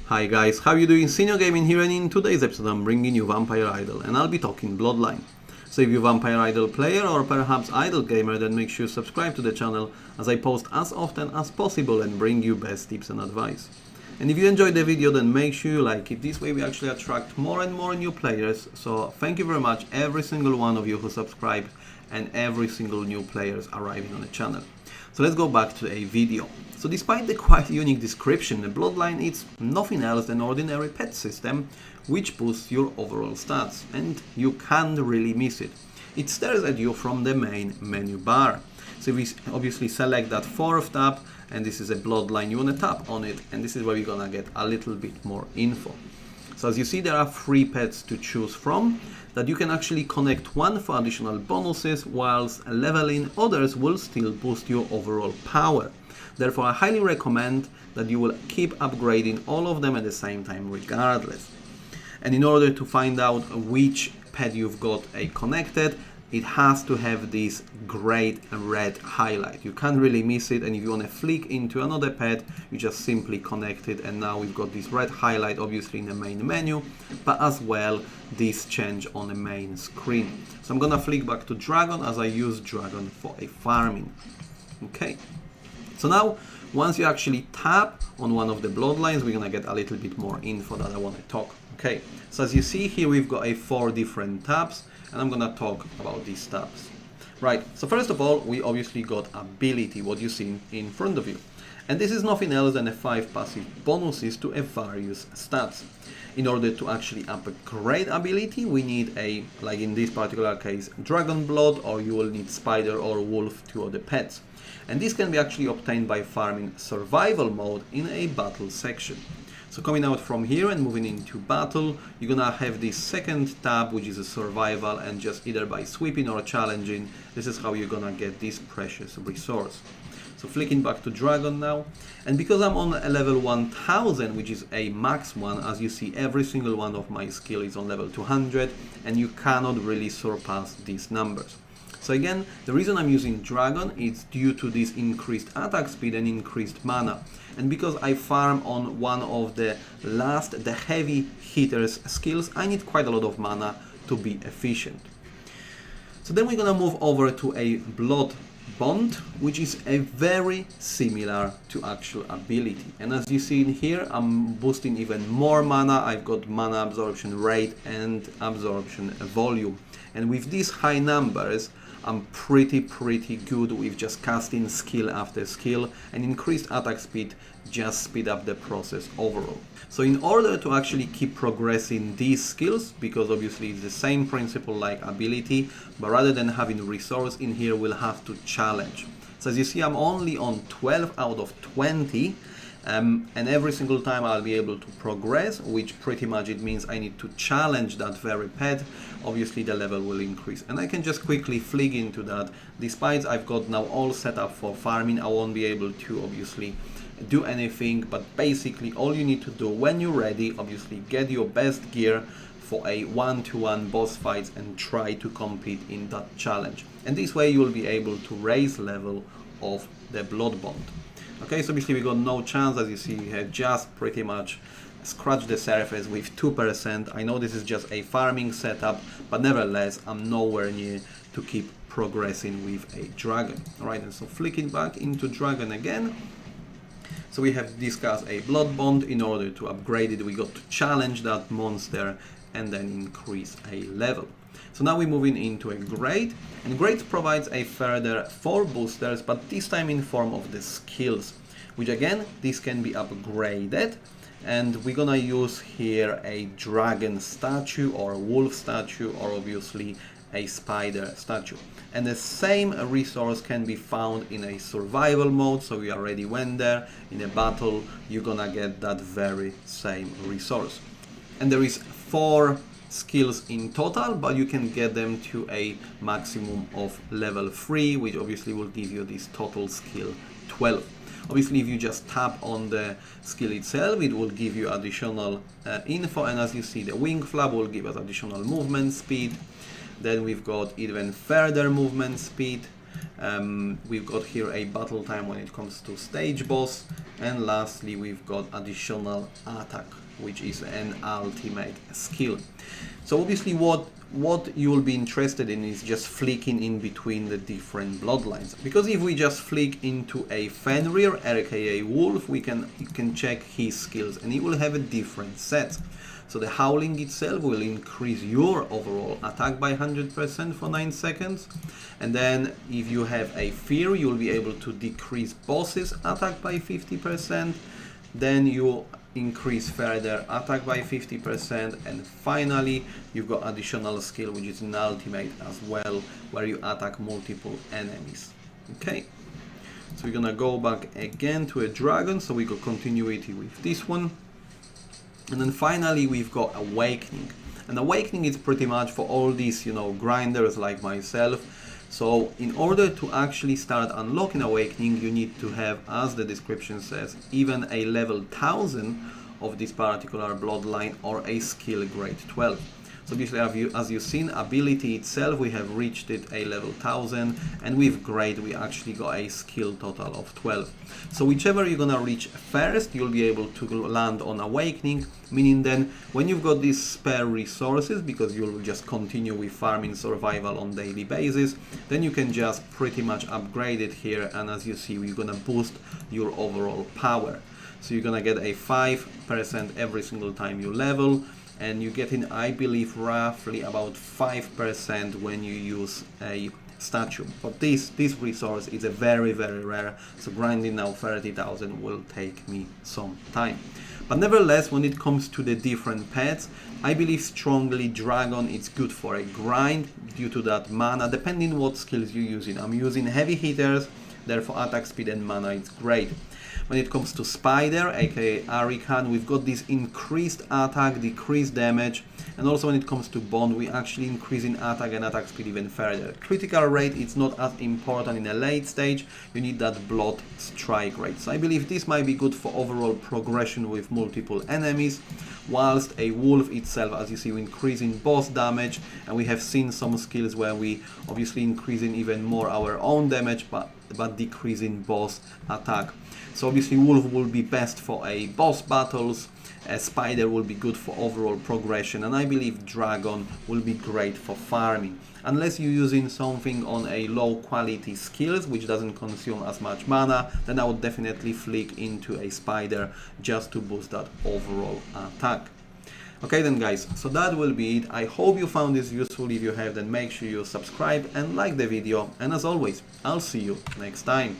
Hi guys, how you doing? Senior Gaming here, and in today's episode I'm bringing you Vampire Idol and I'll be talking Bloodline. So if you're Vampire Idol player or perhaps Idol gamer, then make sure you subscribe to the channel as I post as often as possible and bring you best tips and advice. And if you enjoyed the video, then make sure you like it. This way we actually attract more and more new players. So thank you very much every single one of you who subscribe and every single new players arriving on the channel. So let's go back to a video. So despite the quite unique description, the Bloodline is nothing else than ordinary pet system which boosts your overall stats, and you can't really miss it. It stares at you from the main menu bar. So we obviously select that fourth tab, and this is a Bloodline. You want to tap on it, and this is where you're gonna get a little bit more info. So as you see, there are 3 pets to choose from that you can actually connect one for additional bonuses, whilst leveling others will still boost your overall power. Therefore, I highly recommend that you will keep upgrading all of them at the same time regardless. And in order to find out which pet you've got connected, it has to have this great red highlight. You can't really miss it, and if you want to flick into another pet, you just simply connect it, and now we've got this red highlight obviously in the main menu, but as well this change on the main screen. So I'm gonna flick back to Dragon as I use Dragon for a farming. Okay, so now once you actually tap on one of the Bloodlines, we're gonna get a little bit more info that I want to talk. Okay, so as you see here, we've got 4 different tabs, and I'm gonna talk about these tabs. Right, so first of all, we obviously got ability, what you see in front of you. And this is nothing else than 5 passive bonuses to various stats. In order to actually upgrade ability, we need like in this particular case, Dragon Blood, or you will need Spider or Wolf, 2 other pets. And this can be actually obtained by farming survival mode in a battle section. So coming out from here and moving into battle, you're gonna have this second tab, which is a survival, and just either by sweeping or challenging, this is how you're gonna get this precious resource. So flicking back to Dragon now, and because I'm on a level 1000, which is a max one, as you see, every single one of my skill is on level 200, and you cannot really surpass these numbers. So again, the reason I'm using Dragon is due to this increased attack speed and increased mana. And because I farm on one of the heavy hitters skills, I need quite a lot of mana to be efficient. So then we're gonna move over to a Blood Bond, which is a very similar to actual ability. And as you see in here, I'm boosting even more mana. I've got mana absorption rate and absorption volume. And with these high numbers, I'm pretty good with just casting skill after skill, and increased attack speed just speed up the process overall. So in order to actually keep progressing these skills, because obviously it's the same principle like ability, but rather than having resource in here, we'll have to challenge. So as you see, I'm only on 12 out of 20, and every single time I'll be able to progress, which pretty much it means I need to challenge that very pet. Obviously the level will increase, and I can just quickly flick into that. Despite I've got now all set up for farming, I won't be able to obviously do anything, but basically all you need to do when you're ready, obviously get your best gear for a 1-to-1 boss fights and try to compete in that challenge, and this way you'll be able to raise level of the Blood Bond. Okay, so obviously we got no chance. As you see, we have just pretty much scratched the surface with 2%. I know this is just a farming setup, but nevertheless, I'm nowhere near to keep progressing with a Dragon. Alright, and so flicking back into Dragon again. So we have discussed a Blood Bond. In order to upgrade it, we got to challenge that monster and then increase a level. So now we're moving into a Great, and Great provides a further 4 boosters, but this time in form of the skills, which again, this can be upgraded, and we're gonna use here a Dragon statue or a Wolf statue, or obviously a Spider statue. And the same resource can be found in a survival mode, so we already went there. In a battle, you're gonna get that very same resource. And there is 4 skills in total, but you can get them to a maximum of level 3, which obviously will give you this total skill 12. Obviously, if you just tap on the skill itself, it will give you additional info, and as you see, the wing flap will give us additional movement speed. Then we've got even further movement speed, We've got here a battle time when it comes to stage boss, and lastly we've got additional attack, which is an ultimate skill. So obviously what you will be interested in is just flicking in between the different bloodlines, because if we just flick into a Fenrir aka Wolf, you can check his skills and he will have a different set. So the Howling itself will increase your overall attack by 100% for 9 seconds. And then if you have a Fear, you'll be able to decrease bosses attack by 50%. Then you increase further attack by 50%. And finally, you've got additional skill, which is an ultimate as well, where you attack multiple enemies. Okay. So we're gonna go back again to a dragon, so we got continuity with this one. And then finally we've got Awakening. And Awakening is pretty much for all these, grinders like myself. So in order to actually start unlocking Awakening, you need to have, as the description says, even a level 1000 of this particular bloodline or a skill grade 12. So obviously, as you've seen, ability itself, we have reached it a level 1000, and with grade we actually got a skill total of 12. So whichever you're gonna reach first, you'll be able to land on Awakening, meaning then when you've got these spare resources, because you'll just continue with farming survival on daily basis, then you can just pretty much upgrade it here, and as you see, we're gonna boost your overall power. So you're gonna get a 5% every single time you level, and you get in, I believe, roughly about 5% when you use a statue. But this resource is a very, very rare, so grinding now 30,000 will take me some time. But nevertheless, when it comes to the different pets, I believe strongly Dragon is good for a grind due to that mana, depending what skills you're using. I'm using heavy hitters, therefore attack speed and mana is great. When it comes to Spider, aka Arikan, we've got this increased attack, decreased damage, and also when it comes to Bond, we actually increasing attack and attack speed even further. Critical rate is not as important in a late stage, you need that blood strike rate. So I believe this might be good for overall progression with multiple enemies, whilst a Wolf itself, as you see, we're increasing boss damage, and we have seen some skills where we obviously increasing even more our own damage, but decreasing boss attack. So obviously Wolf will be best for a boss battles, a Spider will be good for overall progression, and I believe Dragon will be great for farming. Unless you're using something on a low quality skills which doesn't consume as much mana, then I would definitely flick into a Spider just to boost that overall attack. Okay then guys, so that will be it. I hope you found this useful. If you have, then make sure you subscribe and like the video, and as always, I'll see you next time.